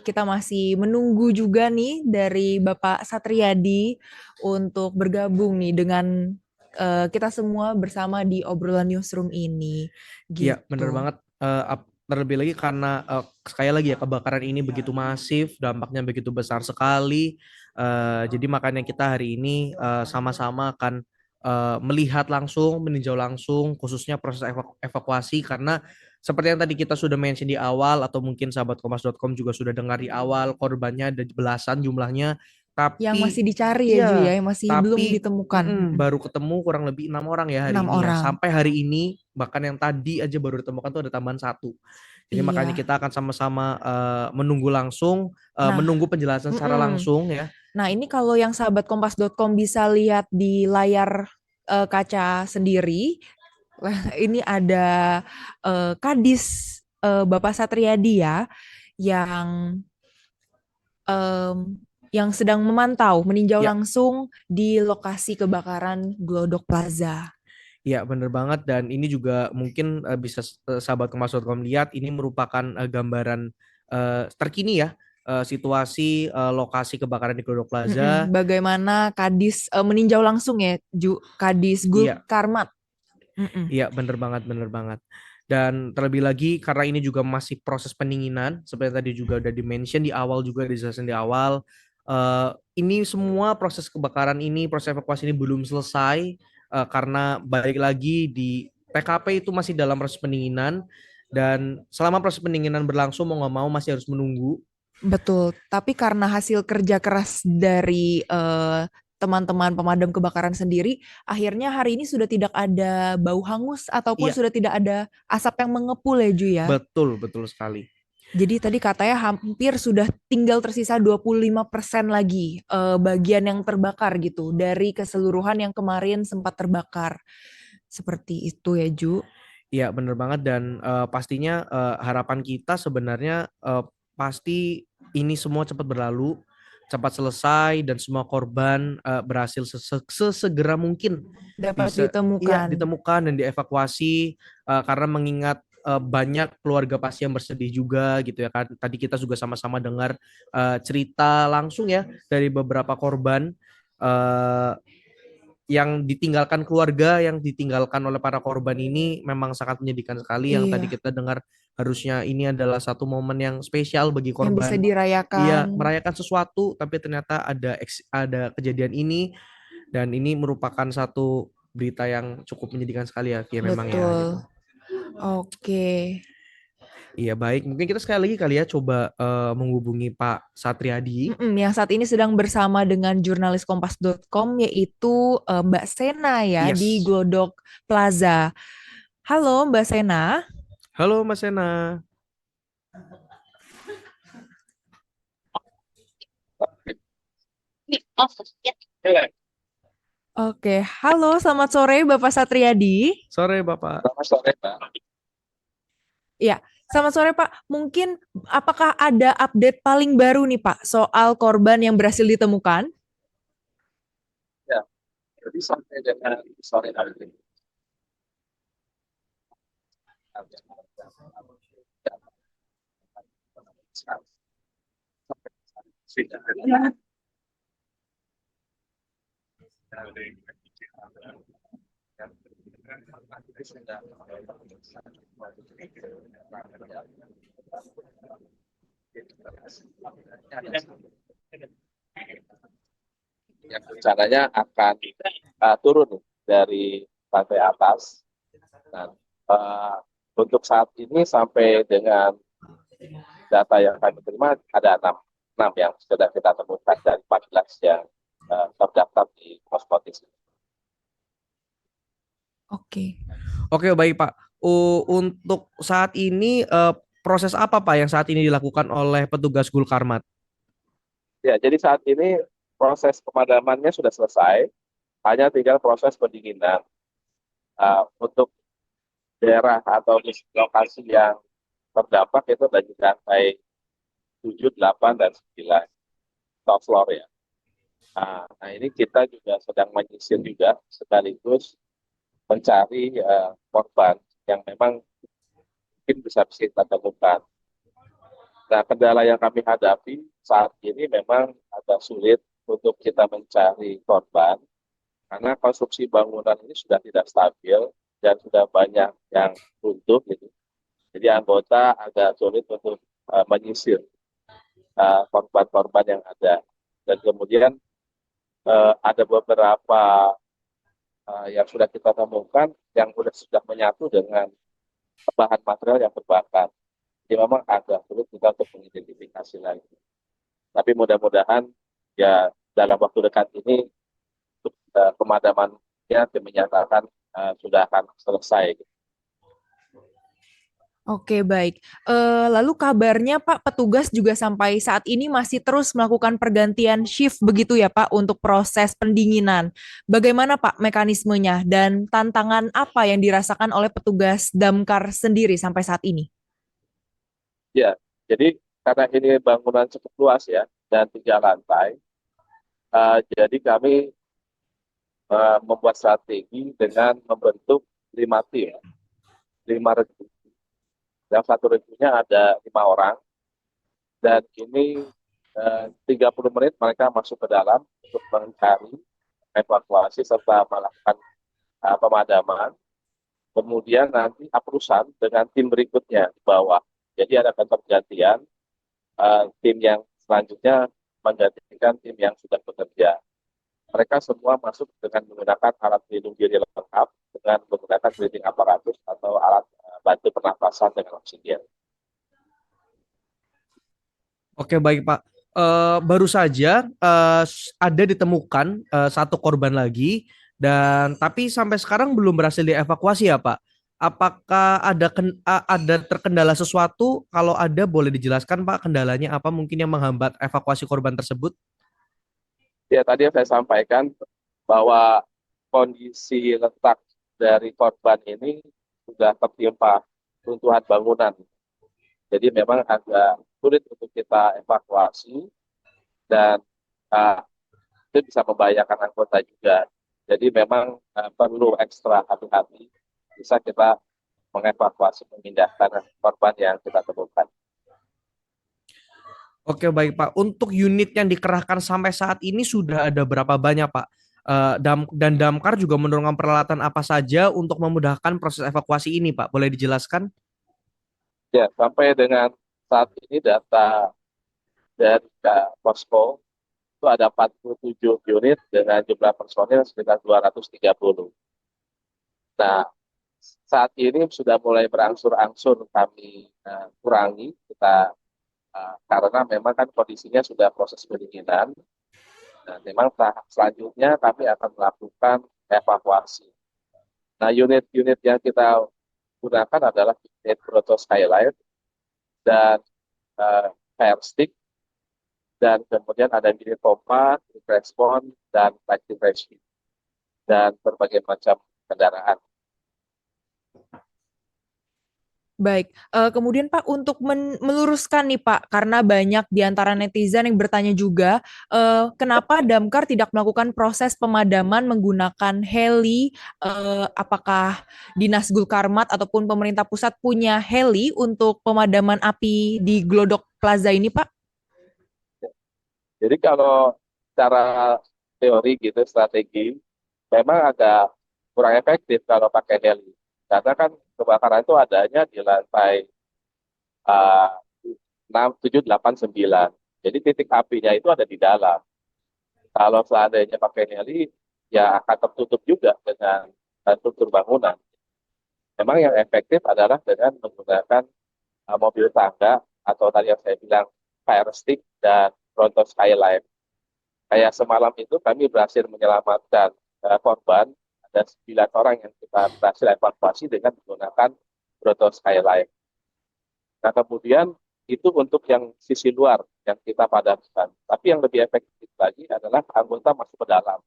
Kita masih menunggu juga nih dari Bapak Satriadi untuk bergabung nih dengan kita semua bersama di obrolan newsroom ini Iya, bener gitu. banget. Terlebih lagi karena sekali lagi ya kebakaran ini begitu masif, dampaknya begitu besar sekali. Jadi makanya kita hari ini sama-sama akan melihat langsung, meninjau langsung, khususnya proses evakuasi karena seperti yang tadi kita sudah mention di awal atau mungkin sahabat kompas.com juga sudah dengar di awal, korbannya ada belasan jumlahnya, Yang masih tapi dicari ya Ju iya, ya, yang masih belum tapi ditemukan. baru ketemu kurang lebih 6 orang ya hari 6 ini ya. orang. Sampai hari ini bahkan yang tadi aja baru ditemukan tuh ada tambahan satu. Jadi makanya Iya. kita akan sama-sama menunggu langsung, Nah, menunggu penjelasan secara mm-mm. langsung ya. Nah, ini kalau yang sahabat kompas.com bisa lihat di layar kaca sendiri, ini ada Kadis Bapak Satriadi ya, yang em, yang sedang memantau, meninjau Ya, langsung di lokasi kebakaran Glodok Plaza. ya bener banget dan ini juga mungkin bisa sahabat Kemas.com lihat ini merupakan gambaran terkini ya situasi lokasi kebakaran di Glodok Plaza. Bagaimana Kadis meninjau langsung ya, Kadis Gul Iya, Karmat. Mm-mm. iya bener banget, bener banget. Dan terlebih lagi karena ini juga masih proses pendinginan, seperti tadi juga udah di-mention di awal juga dijelasin di awal. eh, ini semua proses kebakaran ini, proses evakuasi ini belum selesai karena balik lagi di TKP itu masih dalam proses pendinginan dan selama proses pendinginan berlangsung mau nggak mau masih harus menunggu. Betul, tapi karena hasil kerja keras dari teman-teman pemadam kebakaran sendiri, akhirnya hari ini sudah tidak ada bau hangus ataupun Iya, sudah tidak ada asap yang mengepul ya Ju ya. betul, betul sekali. Jadi tadi katanya hampir sudah tinggal tersisa 25% lagi bagian yang terbakar gitu dari keseluruhan yang kemarin sempat terbakar. Seperti itu ya Ju. Iya bener banget dan pastinya harapan kita sebenarnya pasti ini semua cepat berlalu, cepat selesai dan semua korban berhasil sesegera mungkin Dapat bisa iya ditemukan. ditemukan dan dievakuasi karena mengingat banyak keluarga pasti yang bersedih juga gitu ya kan. Tadi kita juga sama-sama dengar cerita langsung ya dari beberapa korban eh, yang ditinggalkan keluarga, yang ditinggalkan oleh para korban ini memang sangat menyedihkan sekali. Yang tadi Iya, kita dengar harusnya ini adalah satu momen yang spesial bagi yang bisa korban. dirayakan. Iya, merayakan sesuatu, tapi ternyata ada kejadian ini dan ini merupakan satu berita yang cukup menyedihkan sekali ya, Kia memang ya gitu. Betul. Oke. Iya baik, mungkin kita sekali lagi kali ya coba menghubungi Pak Satriadi. Yang saat ini sedang bersama dengan jurnalis Kompas.com yaitu Mbak Sena ya di Yes. Glodok Plaza. Halo Mbak Sena. Halo Mas Sena. Oke, halo selamat sore Bapak Satriadi. Sore Bapak. Selamat sore, Pak. Ya, selamat sore Pak. Mungkin apakah ada update paling baru nih Pak soal korban yang berhasil ditemukan? Ya, jadi sampai dengan sore hari ini, sudah ada yang rencananya akan turun dari lantai atas. Dan untuk saat ini sampai dengan data yang kami terima ada enam yang sudah kita temukan dari 14 yang terdaftar di Poskotis. Oke. Oke, baik Pak. Untuk saat ini proses apa Pak yang saat ini dilakukan oleh petugas Gulkarmat? Ya, jadi saat ini proses pemadamannya sudah selesai, hanya tinggal proses pendinginan. Untuk daerah atau lokasi yang terdampak itu ada di lantai 7, 8, dan 9, top floor ya. Nah, ini kita juga sedang menyisir juga sekaligus mencari korban yang memang mungkin bisa kita temukan. Nah, kendala yang kami hadapi saat ini memang agak sulit untuk kita mencari korban karena konstruksi bangunan ini sudah tidak stabil dan sudah banyak yang runtuh gitu. Jadi anggota agak sulit untuk menyisir korban-korban yang ada. Dan kemudian ada beberapa yang sudah kita temukan yang sudah menyatu dengan bahan material yang terbakar. Jadi memang agak sulit kita untuk mengidentifikasi lagi. Tapi mudah-mudahan ya dalam waktu dekat ini pemadamannya dinyatakan sudah akan selesai. Oke, baik. Lalu kabarnya Pak, petugas juga sampai saat ini masih terus melakukan pergantian shift begitu ya Pak untuk proses pendinginan. Bagaimana Pak mekanismenya dan tantangan apa yang dirasakan oleh petugas damkar sendiri sampai saat ini? Ya, jadi karena ini bangunan cukup luas ya dan 3 lantai, jadi kami membuat strategi dengan membentuk 5 tim, 5 regu. Yang satu regunya ada 5 orang dan ini 30 menit mereka masuk ke dalam untuk mencari, evakuasi serta melakukan pemadaman. Kemudian nanti aprusan dengan tim berikutnya di bawah. Jadi ada ketergantian, tim yang selanjutnya menggantikan tim yang sudah bekerja. Mereka semua masuk dengan menggunakan alat pelindung diri lengkap dengan menggunakan breathing apparatus atau alat bantu pernapasan dengan oksigen. Oke, baik Pak. Baru saja ada ditemukan satu korban lagi dan tapi sampai sekarang belum berhasil dievakuasi ya Pak. Apakah ada terkendala sesuatu? Kalau ada boleh dijelaskan Pak kendalanya apa mungkin yang menghambat evakuasi korban tersebut? Ya, tadi yang saya sampaikan bahwa kondisi letak dari korban ini sudah tertimpa runtuhan bangunan. Jadi memang agak sulit untuk kita evakuasi dan uh, itu bisa membahayakan anggota juga. Jadi memang perlu ekstra hati-hati bisa kita mengevakuasi memindahkan korban yang kita temukan. Oke, baik Pak. Untuk unit yang dikerahkan sampai saat ini sudah ada berapa banyak Pak? Dan damkar juga menurunkan peralatan apa saja untuk memudahkan proses evakuasi ini Pak? Boleh dijelaskan? Ya, sampai dengan saat ini data dari Posko itu ada 47 unit dengan jumlah personil sekitar 230. Nah, saat ini sudah mulai berangsur-angsur kami kurangi kita karena memang kan kondisinya sudah proses pendinginan. Nah, memang tahap selanjutnya kami akan melakukan evakuasi. Nah, unit-unit yang kita gunakan adalah unit Proto Skylight dan fire stick, dan kemudian ada unit pompa, unit respon, dan lighting rescue, dan berbagai macam kendaraan. Baik, kemudian Pak untuk meluruskan nih Pak, karena banyak di antara netizen yang bertanya juga, kenapa damkar tidak melakukan proses pemadaman menggunakan heli? Apakah Dinas Gulkarmat ataupun pemerintah pusat punya heli untuk pemadaman api di Glodok Plaza ini Pak? Jadi kalau secara teori gitu, strategi, memang agak kurang efektif kalau pakai heli. Karena kan kebakaran itu adanya di lantai 6, 7, 8, 9. Jadi titik apinya itu ada di dalam. Kalau seandainya pakai heli, ya akan tertutup juga dengan struktur bangunan. Memang yang efektif adalah dengan menggunakan mobil tangga atau tadi yang saya bilang fire stick dan Bronto Skyline. Kayak semalam itu kami berhasil menyelamatkan korban, ada 9 orang yang kita berhasil evakuasi dengan menggunakan Bronto Skyline. Nah, kemudian itu untuk yang sisi luar yang kita padamkan. Tapi yang lebih efektif lagi adalah anggota masuk ke dalam.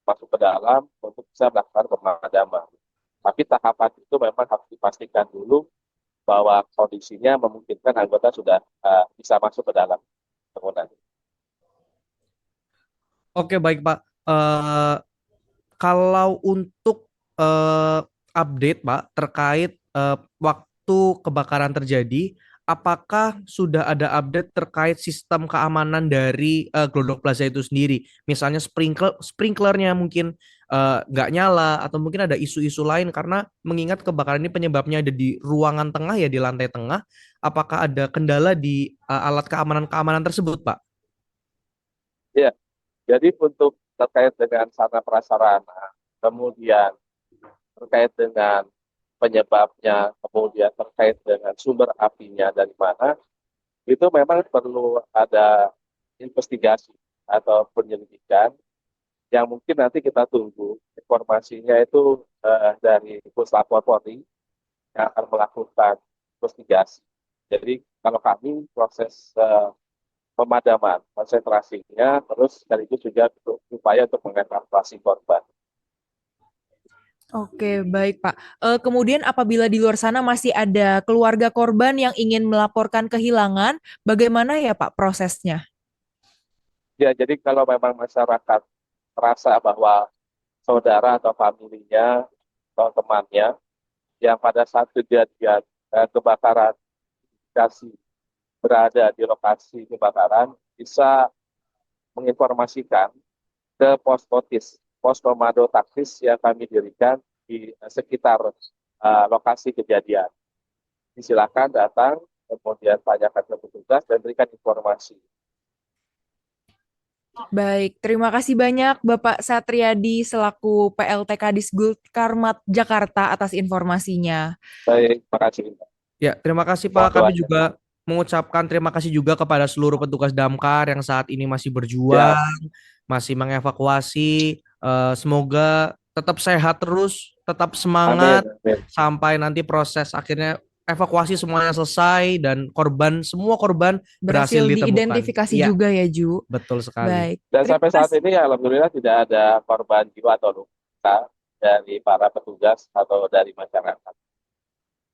Masuk ke dalam untuk bisa melakukan pemadaman. Tapi tahapan itu memang harus dipastikan dulu bahwa kondisinya memungkinkan anggota sudah bisa masuk ke dalam bangunan. Oke, baik Pak. Kalau untuk update Pak terkait waktu kebakaran terjadi, apakah sudah ada update terkait sistem keamanan dari Glodok Plaza itu sendiri? Misalnya sprinklernya mungkin nggak nyala atau mungkin ada isu-isu lain karena mengingat kebakaran ini penyebabnya ada di ruangan tengah ya di lantai tengah. Apakah ada kendala di alat keamanan tersebut, Pak? Ya, jadi untuk terkait dengan sarana prasarana, kemudian terkait dengan penyebabnya, kemudian terkait dengan sumber apinya dari mana, itu memang perlu ada investigasi atau penyelidikan yang mungkin nanti kita tunggu informasinya itu dari Puslapor Polri yang akan melakukan investigasi. Jadi kalau kami proses pemadaman, konsentrasinya, terus sekaligus juga upaya untuk mengevakuasi korban. Oke, baik Pak. Kemudian apabila di luar sana masih ada keluarga korban yang ingin melaporkan kehilangan, bagaimana ya Pak prosesnya? Ya, jadi kalau memang masyarakat merasa bahwa saudara atau familinya atau temannya yang pada saat kejadian kebakaran lokasi berada di lokasi kebakaran bisa menginformasikan ke pos komando taktis yang kami dirikan di sekitar lokasi kejadian. Silakan datang, kemudian tanyakan ke petugas dan berikan informasi. Baik, terima kasih banyak Bapak Satriadi selaku PLT Kadisgul Karmat Jakarta atas informasinya. Baik, terima kasih. Ya, terima kasih Mohon Pak. Kami doanya. juga mengucapkan terima kasih juga kepada seluruh petugas damkar yang saat ini masih Ya, berjuang, masih mengevakuasi. Semoga tetap sehat terus, tetap amin, semangat amin. sampai nanti proses akhirnya evakuasi semuanya selesai dan semua korban berhasil Berhasil ditemukan. diidentifikasi Iya, juga ya Ju. betul sekali. Baik, Dan terima sampai saat kasih. ini alhamdulillah tidak ada korban jiwa atau luka dari para petugas atau dari masyarakat.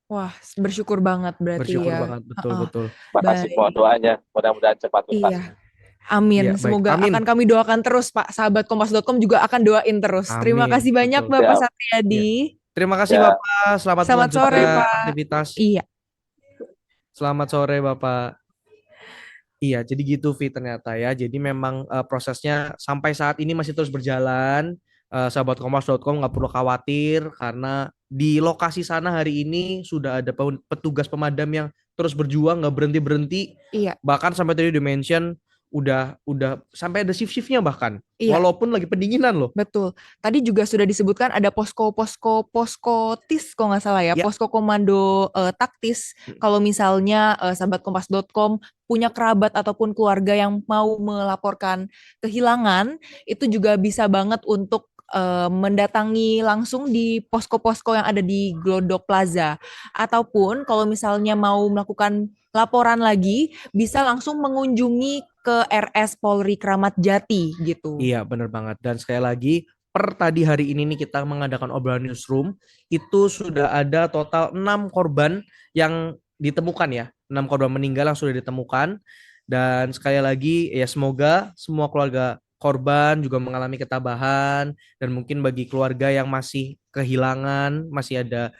Wah, bersyukur banget berarti Bersyukur ya. banget, Heeh. betul-betul. Makasih, mohon Baik, doanya. Mudah-mudahan cepat tuntas. iya. Amin. Iya, baik. Semoga Amin. akan kami doakan terus, Pak. Sahabat Kompas.com juga akan doain terus. Terima Amin, kasih banyak, betul. Bapak Ya, Iya. Satriadi. Terima kasih ya. Bapak. Selamat Selamat sore, melanjutkan Amin. Pak. aktivitas. Iya. Selamat sore Bapak. Iya, jadi gitu Vi ternyata ya. Jadi memang prosesnya sampai saat ini masih terus berjalan. Sahabat Kompas.com nggak perlu khawatir karena di lokasi sana hari ini sudah ada petugas pemadam yang terus berjuang nggak berhenti-berhenti. Iya. Bahkan sampai tadi dimention udah sampai ada shift-shiftnya bahkan. Iya. Walaupun lagi pendinginan loh. Betul. Tadi juga sudah disebutkan ada posko TIS kalau nggak salah ya, Ya. posko komando taktis. Kalau misalnya sahabat Kompas.com punya kerabat ataupun keluarga yang mau melaporkan kehilangan, itu juga bisa banget untuk mendatangi langsung di posko-posko yang ada di Glodok Plaza. Ataupun kalau misalnya mau melakukan laporan lagi, bisa langsung mengunjungi ke RS Polri Kramat Jati gitu. Iya, bener banget. Dan sekali lagi, per tadi hari ini nih kita mengadakan obrolan newsroom, itu sudah ada total 6 korban yang ditemukan ya. 6 korban meninggal yang sudah ditemukan. Dan sekali lagi, ya semoga semua keluarga korban juga mengalami ketabahan. Dan mungkin bagi keluarga yang masih kehilangan, masih ada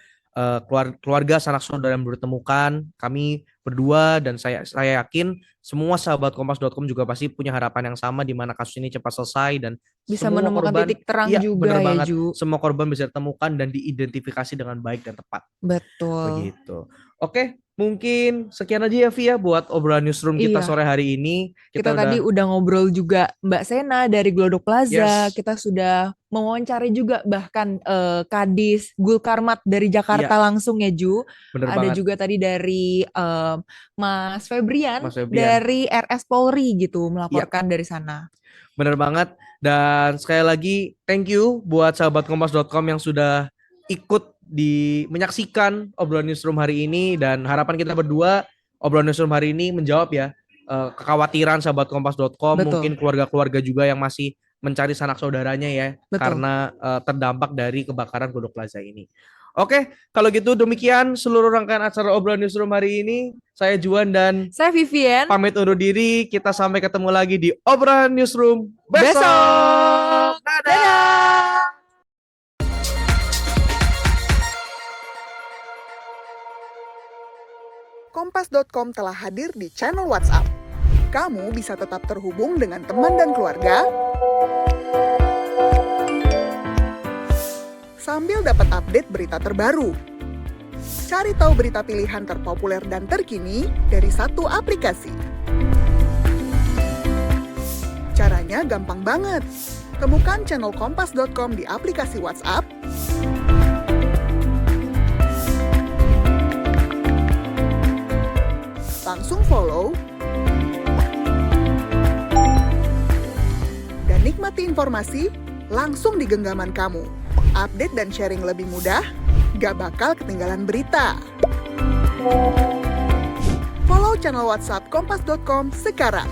keluarga sanak saudara yang belum ditemukan, kami berdua dan saya yakin semua sahabat Kompas.com juga pasti punya harapan yang sama di mana kasus ini cepat selesai dan bisa semua menemukan korban, titik terang iya juga bener ya banget, Ju. semua korban bisa ditemukan dan diidentifikasi dengan baik dan tepat. Betul. Begitu. Oke, mungkin sekian aja ya Vi ya buat obrolan newsroom kita Iya. sore hari ini. Kita tadi udah ngobrol juga Mbak Sena dari Glodok Plaza. Yes. Kita sudah mewawancari juga bahkan Kadis Gulkarmat dari Jakarta Iya. langsung ya Ju. Bener Ada banget. juga tadi dari Mas Febrian Mas Febrian dari RS Polri gitu melaporkan dari sana. Bener banget. Dan sekali lagi thank you buat sahabat Kompas.com yang sudah ikut menyaksikan obrolan newsroom hari ini, dan harapan kita berdua obrolan newsroom hari ini menjawab ya kekhawatiran sahabat Kompas.com, mungkin keluarga-keluarga juga yang masih mencari sanak saudaranya ya. Betul. Karena terdampak dari kebakaran Glodok Plaza ini. Oke, kalau gitu demikian seluruh rangkaian acara obrolan newsroom hari ini. Saya Juan dan saya Vivian. Pamit undur diri. Kita sampai ketemu lagi di obrolan newsroom besok. Dadah. Kompas.com telah hadir di channel WhatsApp. Kamu bisa tetap terhubung dengan teman dan keluarga sambil dapat update berita terbaru. Cari tahu berita pilihan terpopuler dan terkini dari satu aplikasi. Caranya gampang banget. Temukan channel Kompas.com di aplikasi WhatsApp, langsung follow, dan nikmati informasi langsung di genggaman kamu. Update dan sharing lebih mudah, gak bakal ketinggalan berita. Follow channel WhatsApp Kompas.com sekarang.